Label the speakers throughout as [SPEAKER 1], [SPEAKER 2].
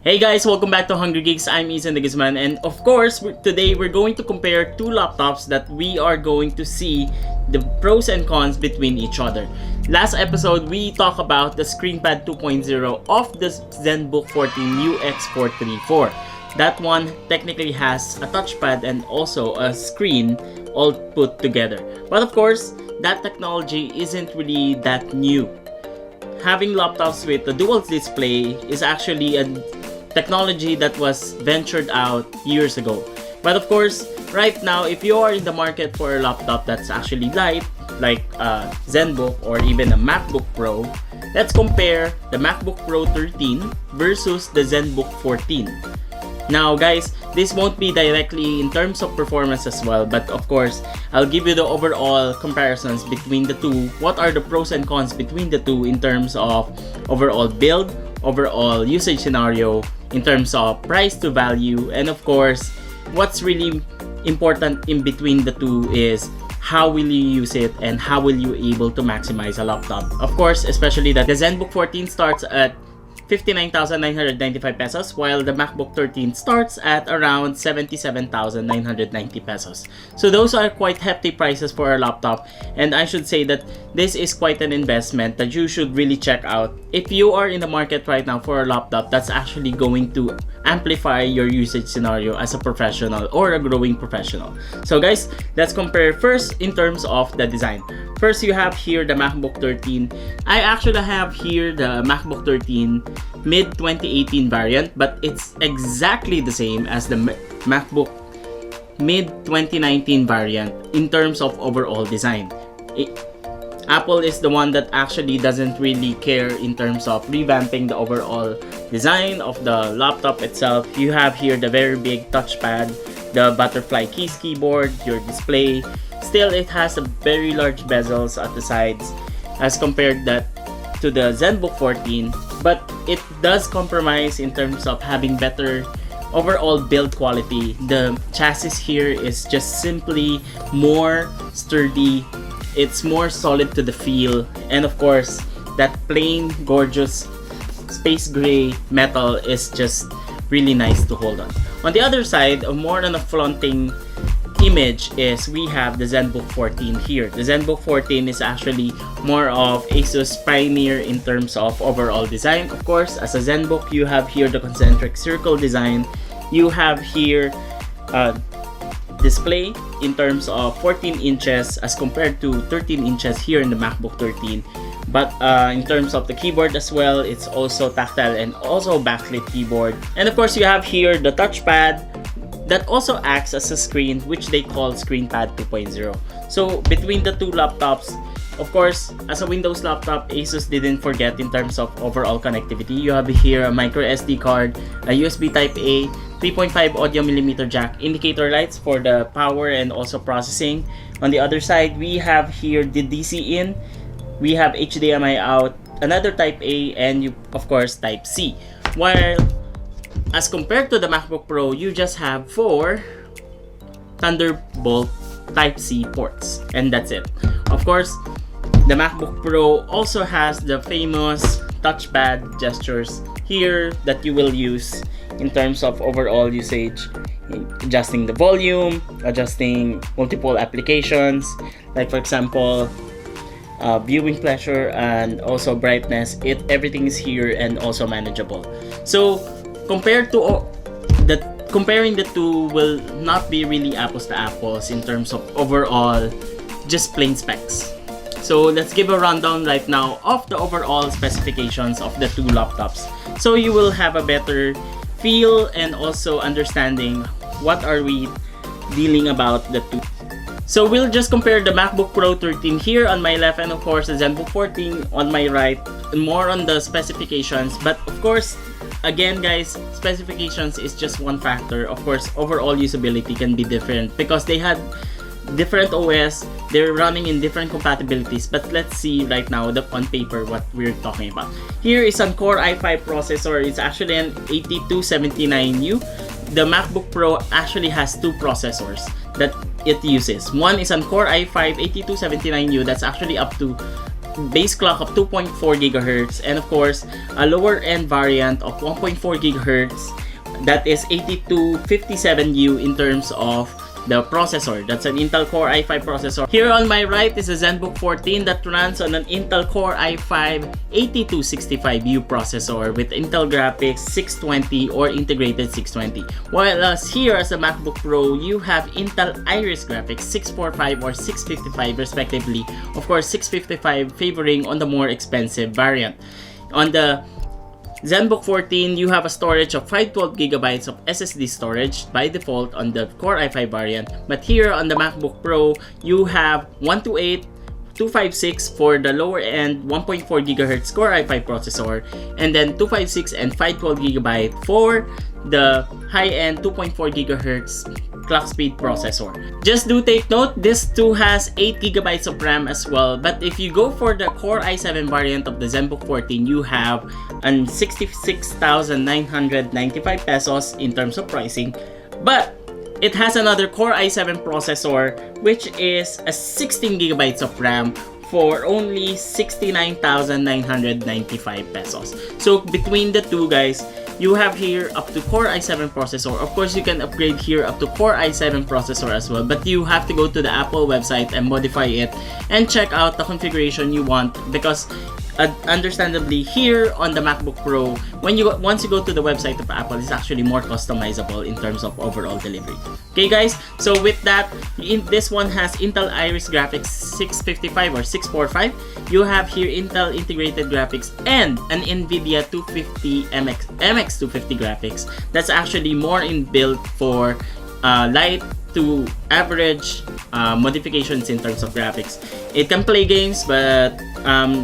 [SPEAKER 1] Hey guys, welcome back to Hungry Geeks. I'm Ethan the Gizman, and of course, today we're going to compare two laptops that we are going to see the pros and cons between each other. Last episode, we talked about the ScreenPad 2.0 of the ZenBook 14 UX434. That one technically has a touchpad and also a screen all put together. But of course, that technology isn't really that new. Having laptops with a dual display is actually a technology that was ventured out years ago. But of course, right now, if you are in the market for a laptop that's actually light, like a ZenBook or even a MacBook Pro, let's compare the MacBook Pro 13 versus the ZenBook 14. Now guys, this won't be directly in terms of performance as well, but of course, I'll give you the overall comparisons between the two. What are the pros and cons between the two in terms of overall build, overall usage scenario, in terms of price to value, and of course, what's really important in between the two is how will you use it and how will you able to maximize a laptop. Of course, especially that the ZenBook 14 starts at 59,995 pesos, while the MacBook 13 starts at around 77,990 pesos. So those are quite hefty prices for a laptop, and I should say that this is quite an investment that you should really check out if you are in the market right now for a laptop that's actually going to amplify your usage scenario as a professional or a growing professional. So guys, let's compare first in terms of the design. First, you have here the MacBook 13. I actually have here the MacBook 13 mid 2018 variant, but it's exactly the same as the MacBook mid 2019 variant in terms of overall design. Apple is the one that actually doesn't really care in terms of revamping the overall design of the laptop itself. You have here the very big touchpad, the butterfly keys keyboard, your display. Still, it has a very large bezels at the sides as compared that to the ZenBook 14, but it does compromise in terms of having better overall build quality. The chassis here is just simply more sturdy. It's more solid to the feel, and of course, that plain gorgeous space gray metal is just really nice to hold on. On the other side, more than a flaunting image is we have the ZenBook 14 here. The ZenBook 14 is actually more of Asus pioneer in terms of overall design. Of course, as a ZenBook, you have here the concentric circle design. You have here display in terms of 14 inches as compared to 13 inches here in the MacBook 13. But in terms of the keyboard as well, it's also tactile and also backlit keyboard. And of course, you have here the touchpad that also acts as a screen, which they call ScreenPad 2.0. So between the two laptops, of course, as a Windows laptop, Asus didn't forget in terms of overall connectivity. You have here a micro SD card, a USB Type-A, 3.5 audio millimeter jack, indicator lights for the power and also processing. On the other side, we have here the DC in, we have HDMI out, another Type-A, and you, of course, Type-C. While as compared to the MacBook Pro, you just have 4 Thunderbolt Type-C ports, and that's it. Of course, the MacBook Pro also has the famous touchpad gestures here that you will use in terms of overall usage, adjusting the volume, adjusting multiple applications, like for example, viewing pleasure and also brightness. Everything is here and also manageable. So comparing the two will not be really apples to apples in terms of overall just plain specs. So let's give a rundown right now of the overall specifications of the two laptops, so you will have a better feel and also understanding what are we dealing about the two. So we'll just compare the MacBook Pro 13 here on my left, and of course the ZenBook 14 on my right, more on the specifications. But of course, again guys, specifications is just one factor. Of course, overall usability can be different because they had different OS, they're running in different compatibilities. But let's see right now on paper what we're talking about. Here is a Core i5 processor. It's actually an 8279U. The MacBook Pro actually has two processors that it uses. One is a Core i5 8279U that's actually up to base clock of 2.4 GHz, and of course a lower end variant of 1.4 GHz that is 8257U in terms of the processor. That's an Intel Core i5 processor. Here on my right is a ZenBook 14 that runs on an Intel Core i5 8265U processor with Intel graphics 620 or integrated 620. While here as a MacBook Pro, you have Intel Iris graphics 645 or 655 respectively. Of course, 655 favoring on the more expensive variant. On the ZenBook 14, you have a storage of 512GB of SSD storage by default on the Core i5 variant. But here on the MacBook Pro, you have 128, 256 for the lower end 1.4 GHz Core i5 processor, and then 256 and 512GB for the high-end 2.4 GHz clock speed processor. Just do take note, this too has 8GB of RAM as well, but if you go for the Core i7 variant of the ZenBook 14, you have an 66,995 pesos in terms of pricing, but it has another Core i7 processor which is a 16GB of RAM for only 69,995 pesos. So between the two, guys, you have here up to Core i7 processor. Of course, you can upgrade here up to Core i7 processor as well, but you have to go to the Apple website and modify it and check out the configuration you want, because understandably here on the MacBook Pro, once you go to the website of Apple, it's actually more customizable in terms of overall delivery. Okay guys, so with that, this one has Intel Iris graphics 655 or 645. You have here Intel integrated graphics and an NVIDIA 250 MX250 graphics. That's actually more in build for light to average modifications in terms of graphics. It can play games, but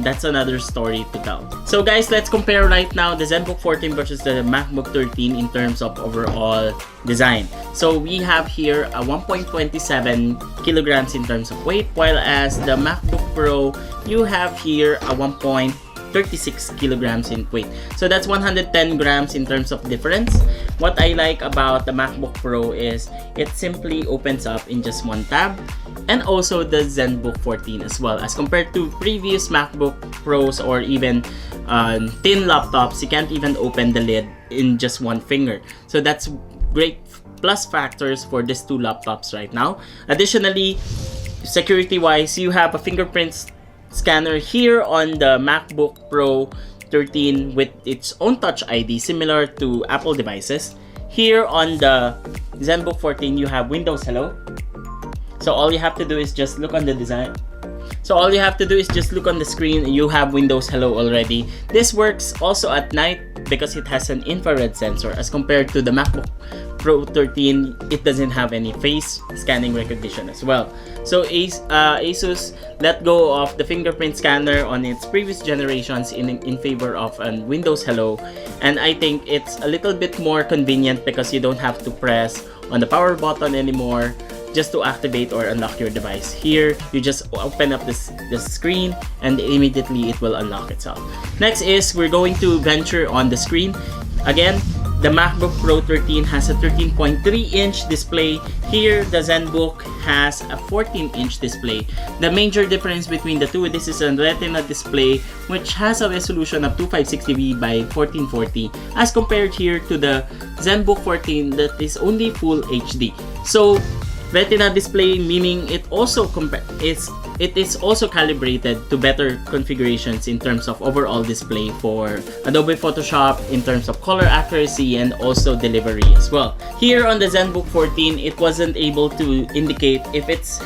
[SPEAKER 1] that's another story to tell. So guys, let's compare right now the ZenBook 14 versus the MacBook 13 in terms of overall design. So we have here a 1.27 kilograms in terms of weight, while as the MacBook Pro, you have here a 1.36 kilograms in weight. So that's 110 grams in terms of difference. What I like about the MacBook Pro is it simply opens up in just one tab, and also the ZenBook 14 as well. As compared to previous MacBook Pros or even thin laptops, you can't even open the lid in just one finger. So that's great plus factors for these two laptops right now. Additionally, security-wise, you have a fingerprint scanner here on the MacBook Pro 13 with its own Touch ID similar to Apple devices. Here on the ZenBook 14, you have Windows Hello. So all you have to do is just look on the design. So all you have to do is just look on the screen and you have Windows Hello already. This works also at night because it has an infrared sensor. As compared to the MacBook Pro 13, it doesn't have any face scanning recognition as well. So Asus let go of the fingerprint scanner on its previous generations in favor of a Windows Hello, and I think it's a little bit more convenient because you don't have to press on the power button anymore just to activate or unlock your device. Here, you just open up this screen and immediately it will unlock itself. Next is we're going to venture on the screen. Again, the MacBook Pro 13 has a 13.3-inch display. Here, the ZenBook has a 14-inch display. The major difference between the two, this is a Retina display which has a resolution of 2560p by 1440 as compared here to the ZenBook 14 that is only Full HD. So, Retina display meaning it is also calibrated to better configurations in terms of overall display for Adobe Photoshop, in terms of color accuracy and also delivery as well. Here on the ZenBook 14, it wasn't able to indicate if it's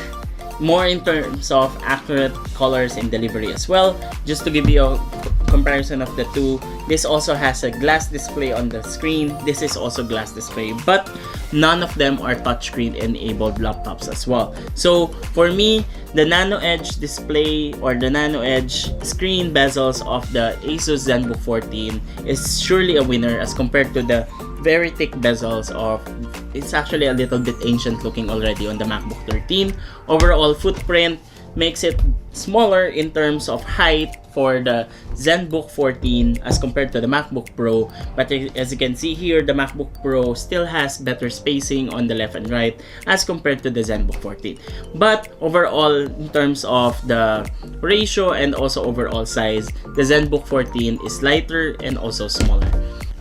[SPEAKER 1] more in terms of accurate colors and delivery as well. Just to give you a comparison of the two, this also has a glass display on the screen. This is also glass display, but none of them are touchscreen enabled laptops as well. So for me, the Nano Edge display or the Nano Edge screen bezels of the Asus ZenBook 14 is surely a winner as compared to the very thick bezels of, it's actually a little bit ancient looking already on the MacBook 13. Overall footprint, makes it smaller in terms of height for the ZenBook 14 as compared to the MacBook Pro. But as you can see here, the MacBook Pro still has better spacing on the left and right as compared to the ZenBook 14. But overall, in terms of the ratio and also overall size, the ZenBook 14 is lighter and also smaller.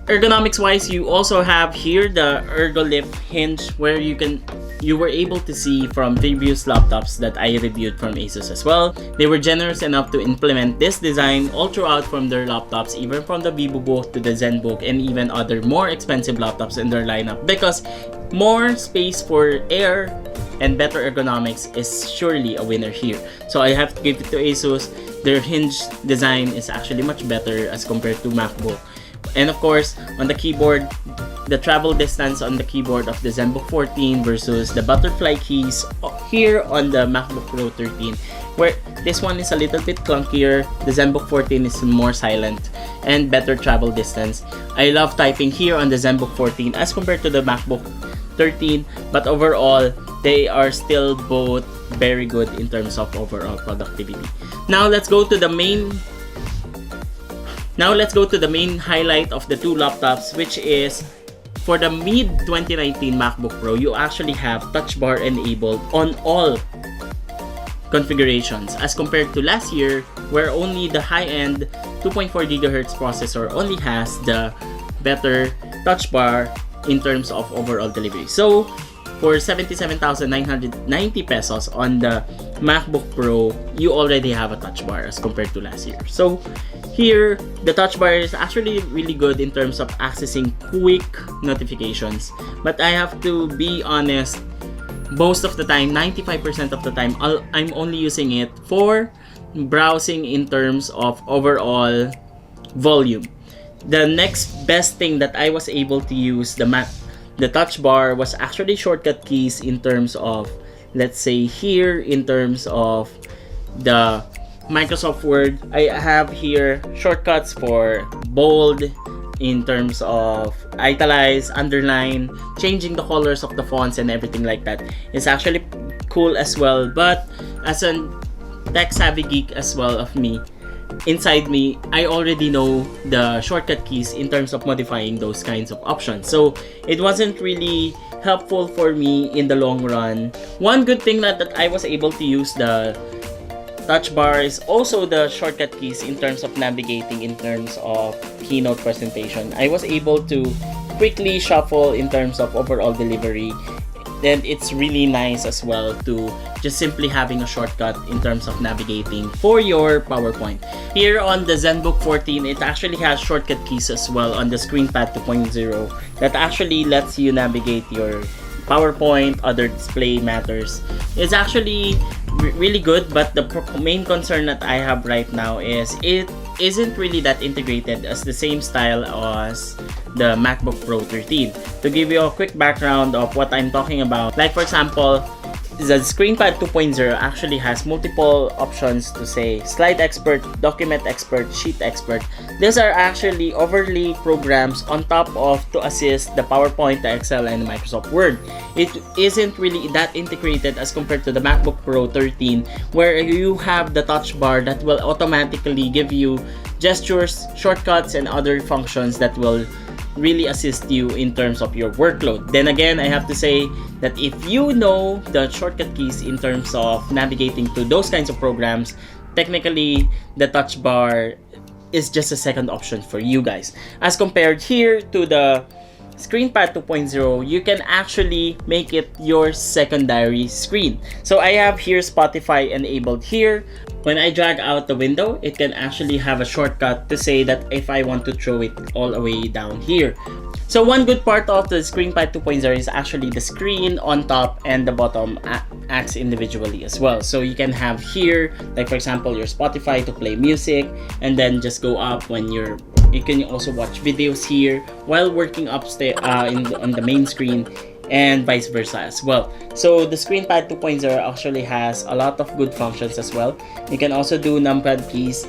[SPEAKER 1] Ergonomics wise, you also have here the ErgoLift hinge, where you were able to see from previous laptops that I reviewed from Asus as well. They were generous enough to implement this design all throughout from their laptops, even from the VivoBook to the ZenBook and even other more expensive laptops in their lineup, because more space for air and better ergonomics is surely a winner here. So I have to give it to Asus. Their hinge design is actually much better as compared to MacBook. And of course, on the keyboard, the travel distance on the keyboard of the ZenBook 14 versus the butterfly keys here on the MacBook Pro 13, where this one is a little bit clunkier. The ZenBook 14 is more silent and better travel distance. I love typing here on the ZenBook 14 as compared to the MacBook 13, but overall, they are still both very good in terms of overall productivity. Now let's go to the main highlight of the two laptops, which is for the mid-2019 MacBook Pro, you actually have TouchBar enabled on all configurations as compared to last year, where only the high-end 2.4 GHz processor only has the better TouchBar in terms of overall delivery. So for 77,990 pesos on the MacBook Pro, you already have a TouchBar as compared to last year. So here, the TouchBar is actually really good in terms of accessing quick notifications. But I have to be honest, most of the time, 95% of the time, I'm only using it for browsing in terms of overall volume. The next best thing that I was able to use the TouchBar was actually shortcut keys in terms of, let's say here, in terms of the Microsoft Word. I have here shortcuts for bold, in terms of italize, underline, changing the colors of the fonts and everything like that. It's actually cool as well. But as a tech savvy geek as well of me, inside me, I already know the shortcut keys in terms of modifying those kinds of options. So it wasn't really helpful for me in the long run. One good thing that I was able to use the TouchBar is also the shortcut keys in terms of navigating in terms of keynote presentation. I was able to quickly shuffle in terms of overall delivery. Then it's really nice as well to just simply having a shortcut in terms of navigating for your PowerPoint. Here on the ZenBook 14, it actually has shortcut keys as well on the ScreenPad 2.0 that actually lets you navigate your PowerPoint, other display matters. It's actually really good, but the main concern that I have right now is it isn't really that integrated as the same style as the MacBook Pro 13. To give you a quick background of what I'm talking about, like for example, the ScreenPad 2.0 actually has multiple options to say slide expert, document expert, sheet expert. These are actually overlay programs on top of to assist the PowerPoint, the Excel, and the Microsoft Word. It isn't really that integrated as compared to the MacBook Pro 13, where you have the touch bar that will automatically give you gestures, shortcuts, and other functions that will really assist you in terms of your workload. Then again, I have to say that if you know the shortcut keys in terms of navigating to those kinds of programs, technically the touch bar is just a second option for you guys. As compared here to the ScreenPad 2.0, you can actually make it your secondary screen. So I have here Spotify enabled here. When I drag out the window, it can actually have a shortcut to say that if I want to throw it all the way down here. So one good part of the ScreenPad 2.0 is actually the screen on top and the bottom acts individually as well. So you can have here, like for example, your Spotify to play music, and then just go up when you can also watch videos here while working upstairs on the main screen, and vice versa as well. So the ScreenPad 2.0 actually has a lot of good functions as well. You can also do numpad keys.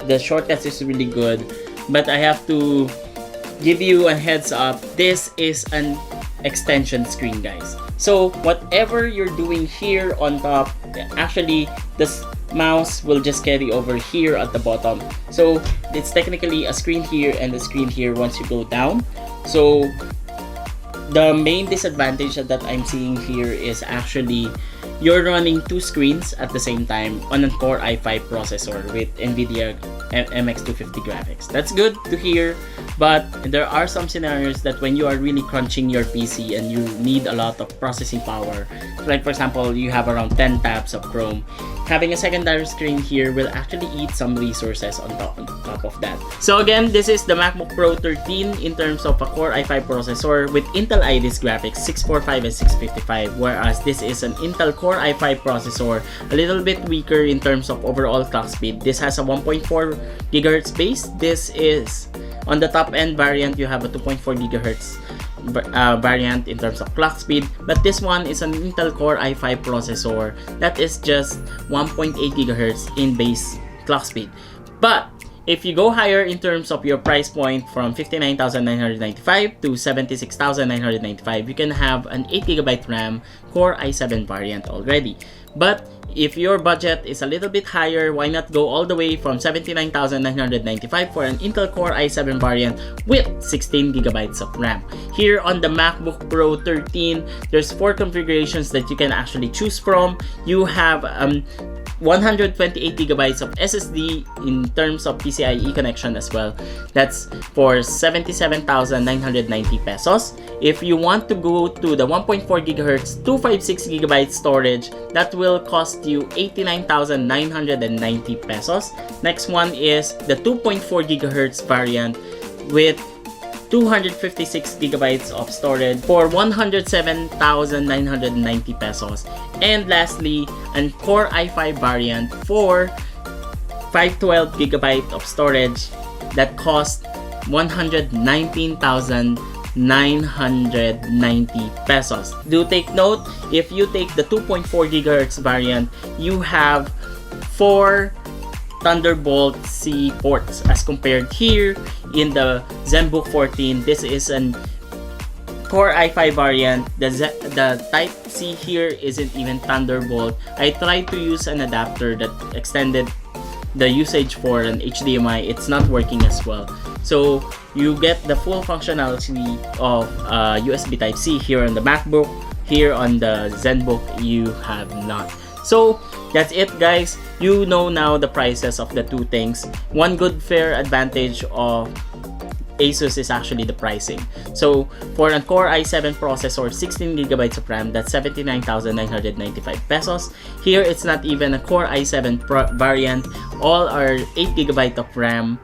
[SPEAKER 1] The shortcuts is really good, but I have to give you a heads up, this is an extension screen, guys. So whatever you're doing here on top actually the mouse will just carry over here at the bottom. So it's technically a screen here and a screen here once you go down. So the main disadvantage that I'm seeing here is actually you're running two screens at the same time on a Core i5 processor with NVIDIA MX250 graphics. That's good to hear, but there are some scenarios that when you are really crunching your PC and you need a lot of processing power, like for example, you have around 10 tabs of Chrome, having a secondary screen here will actually eat some resources on top of that. So again, this is the MacBook Pro 13 in terms of a Core i5 processor with Intel Iris graphics 645 and 655, whereas this is an Intel Core i5 processor, a little bit weaker in terms of overall clock speed. This has a 1.4 GHz base. This is on the top end variant, you have a 2.4 GHz variant in terms of clock speed, but this one is an Intel Core i5 processor that is just 1.8 GHz in base clock speed. But if you go higher in terms of your price point from 59,995 to 76,995, you can have an 8GB RAM Core i7 variant already. But if your budget is a little bit higher, why not go all the way from 79,995 for an Intel Core i7 variant with 16GB of RAM. Here on the MacBook Pro 13, there's 4 configurations that you can actually choose from. You have 128GB of SSD in terms of PCIe connection as well. That's for 77,990 pesos. If you want to go to the 1.4 GHz 256GB storage, that will cost you 89,990 pesos. Next one is the 2.4 GHz variant with 256GB of storage for 107,990 pesos. And lastly, an Core i5 variant for 512GB of storage that costs 119,990 pesos. Do take note, if you take the 2.4 GHz variant, you have 4 Thunderbolt C ports as compared here in the ZenBook 14. This is an Core i5 variant. The Type-C here isn't even Thunderbolt. I tried to use an adapter that extended the usage for an HDMI. It's not working as well. So you get the full functionality of USB Type-C here on the MacBook. Here on the ZenBook, you have not. So that's it, guys. You know now the prices of the two things. One good fair advantage of Asus is actually the pricing. So for a Core i7 processor, 16GB of RAM, that's 79,995 pesos. Here it's not even a Core i7 variant. All are 8GB of RAM.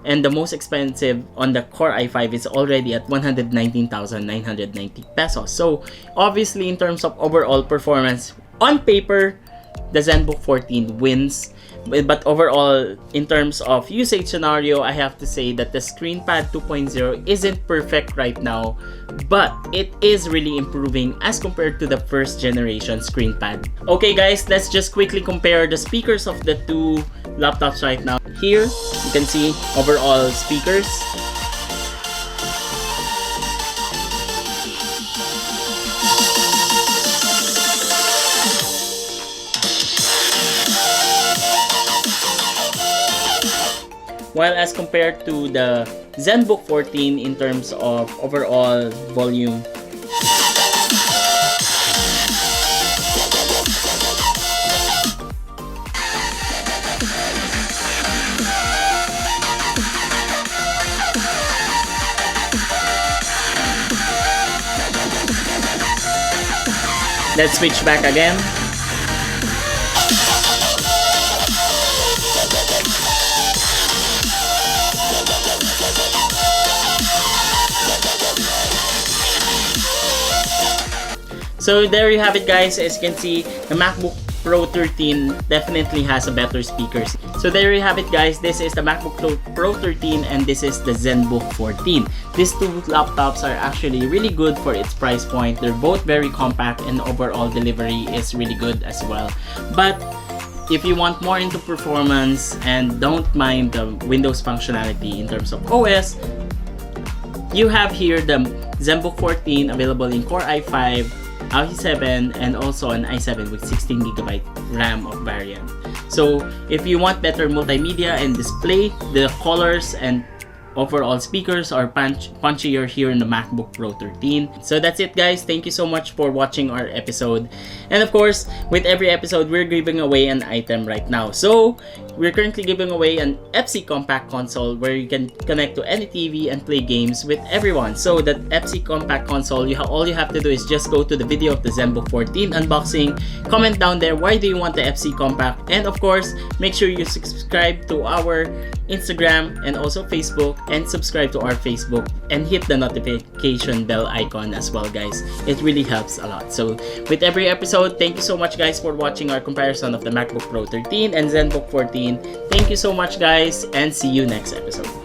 [SPEAKER 1] And the most expensive on the Core i5 is already at 119,990 pesos. So obviously in terms of overall performance, on paper, the ZenBook 14 wins. But overall, in terms of usage scenario, I have to say that the ScreenPad 2.0 isn't perfect right now, but it is really improving as compared to the first generation ScreenPad. Okay guys, let's just quickly compare the speakers of the two laptops right now. Here, you can see overall speakers. While as compared to the ZenBook 14 in terms of overall volume, let's switch back again. So there you have it, guys. As you can see, the MacBook Pro 13 definitely has a better speakers. So there you have it, guys. This is the MacBook Pro 13 and this is the ZenBook 14. These two laptops are actually really good for its price point. They're both very compact and overall delivery is really good as well. But if you want more into performance and don't mind the Windows functionality in terms of OS, you have here the ZenBook 14 available in Core i5, i7, and also an i7 with 16GB RAM of variant. So if you want better multimedia and display, the colors and overall speakers are punchier here in the MacBook Pro 13. So that's it, guys. Thank you so much for watching our episode. And of course, with every episode, we're giving away an item right now. So we're currently giving away an FC Compact Console where you can connect to any TV and play games with everyone. So that FC Compact Console, all you have to do is just go to the video of the ZenBook 14 unboxing, comment down there why do you want the FC Compact, and of course, make sure you subscribe to our Instagram and also Facebook, and subscribe to our Facebook and hit the notification bell icon as well, guys. It really helps a lot. So with every episode, thank you so much, guys, for watching our comparison of the MacBook Pro 13 and ZenBook 14. Thank you so much, guys, and see you next episode.